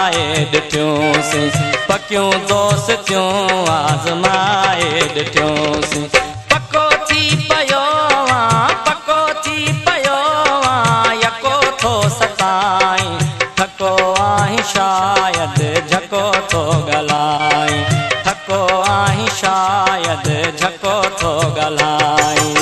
आज़माए ॾिठियूंसीं, पकियूं दोस्तियूं आज़माए ॾिठियूंसीं। पको थी पियो यको थो सताईं, थको आहीं शायदि झको थो ॻाल्हाईं, थको आहीं शायदि झको थो ॻाल्हाईं।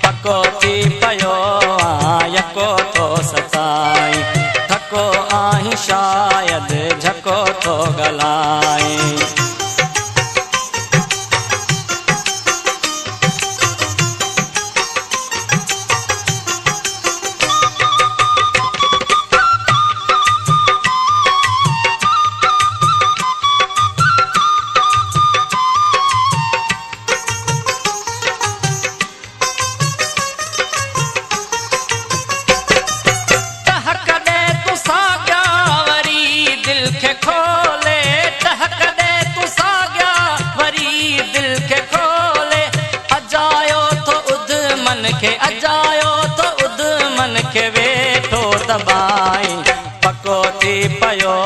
पको थी पियो यको थो सताईं, थको आहीं शायदि झको थो ॻाल्हाईं। अजायो तो उद मन के वेठो दबाई, पको थी पियो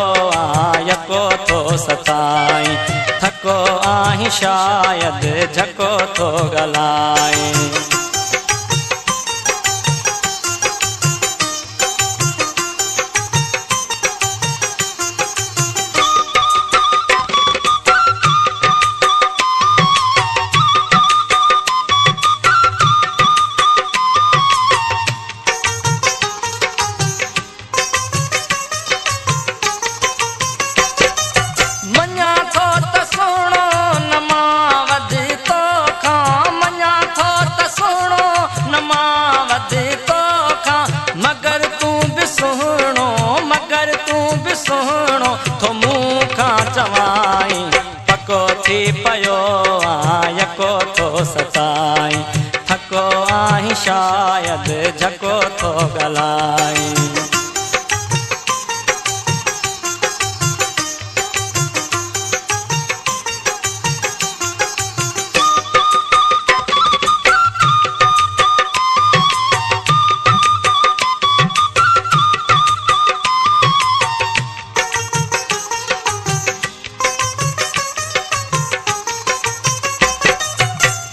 यको थो सताईं, थको आहीं शायदि झको थो ॻाल्हाईं। पको थी पियो यको थो सताईं, थको आहीं शायदि झको थो ॻाल्हाईं।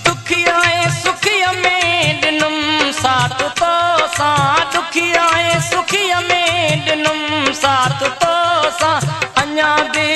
दुखिया सुखिया में ॾिनुमि साथ तो सां, अञा बि